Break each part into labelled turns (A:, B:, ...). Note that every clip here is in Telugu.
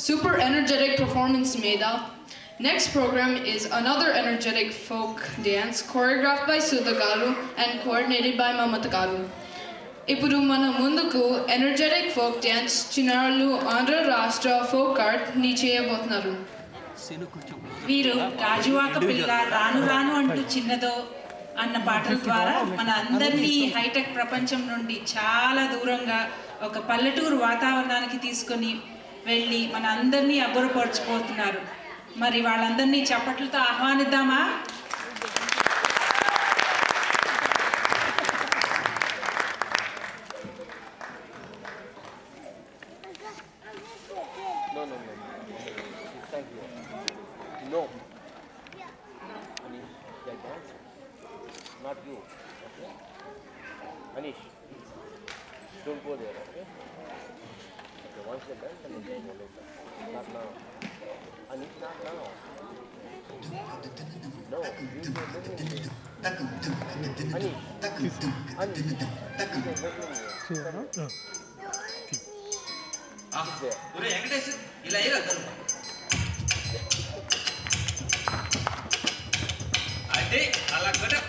A: Super energetic performance Meda. Next program is another energetic folk dance choreographed by Sudha Garu and coordinated by Mamata Garu. Ippudu mana munduku energetic folk dance Chinaralu Andhra Rashtra folk art ni cheyabothunaru.
B: వీరు గాజువాక పిల్ల రాను రాను అంటూ చిన్నదో అన్న పాటల ద్వారా మన అందరినీ హైటెక్ ప్రపంచం నుండి చాలా దూరంగా ఒక పల్లెటూరు వాతావరణానికి తీసుకొని వెళ్ళి మన అందరినీ అబ్బురపరచిపోతున్నారు. మరి వాళ్ళందరినీ చప్పట్లతో ఆహ్వానిద్దామా?
C: No. Anish, that dance? Not you. Okay? Anish, don't go there, okay? Okay, once you're done, then you go later. Not now. Anish, not now. No, you go living there. Anish,
D: ఒరే వెంకటేష్ ఇలా అయ్యారు అతను అయితే అలా కూడా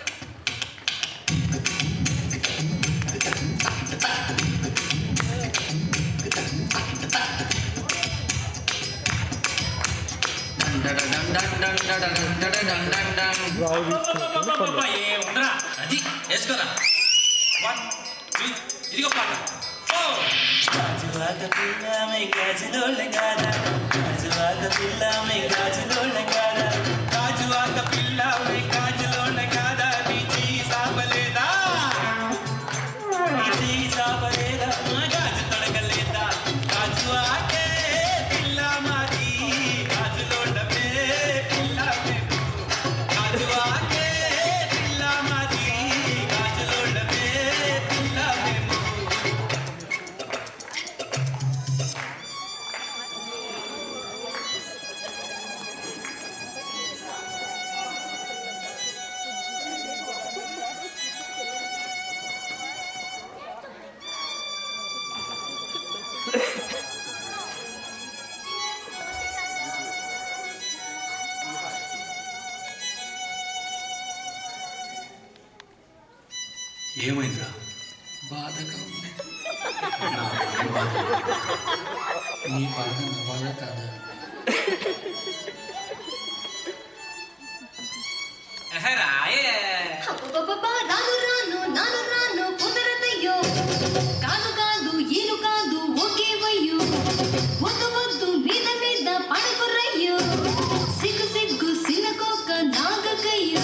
D: ఉండరా అది వేసుకోరా 1 2 ఇదిగో పాట గాజువాక పిల్లమై గాజులోళ్ళ గారా గాజువాక పిల్లమై గాజులోళ్ళ గారా గాజువాక పిల్లమై గాజులోళ్ళ గారా నీచి సాబలేదా గాజు తొడగలేదా గాజువాకే పిల్ల మాది గాజులోళ్ళమే పిల్ల మేము గాజువాకే పిల్ల మాది గాజులోళ్ళమే పిల్ల మేము ఏమైందిరా?
E: బాధగా ఉంది. నీ బాధ నా బాధ కాదా?
F: రాను రాను నాను రాను కుదరదయ్యో కాదు కాదు ఈను కాదు ఒకే వయ్యో వద్దు వద్దు మీద మీద పడకురయ్యో సిగ్గు సిగ్గు సినకోక నాగకయ్యో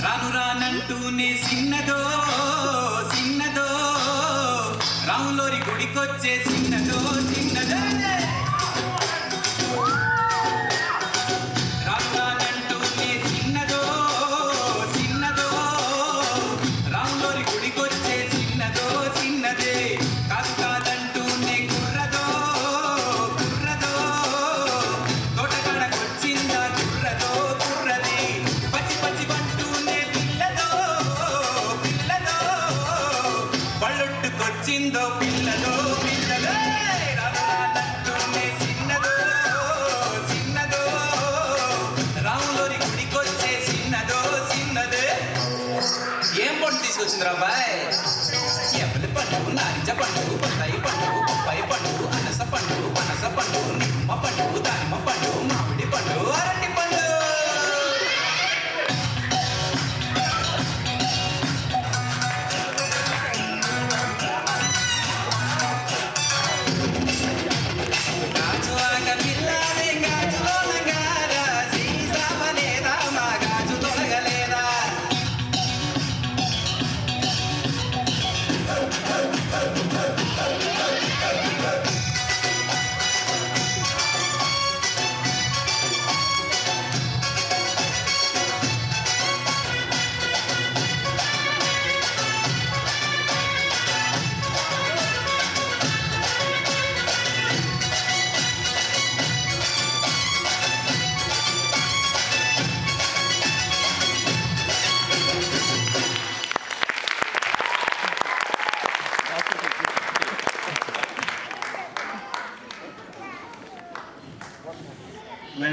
D: రాను రానంటూనే సిన్నదో సిన్నదో రాములోరి గుడికొచ్చే సిన్నదో సిన్నదో రాను రానంటూనే సిన్నదో సిన్నదో రాములోరి గుడికొచ్చే సిన్నదో సిన్నదే కాదు కాదంటూనే కుర్రదో కుర్రదో తోటకాడకొచ్చిందా కుర్రదో కుర్రది పచ్చి పచ్చి పంటూనే పిల్లదో పిల్లదో పళ్ళొట్టుకొచ్చిందో పిల్లదో పిల్లదో రాను రానంటూనే సిన్నదో సిన్నదో రాములోరి గుడికొచ్చే సిన్నదో సిన్నదే ఏం పొట్టు తీసుకొచ్చిందిరా బాయ్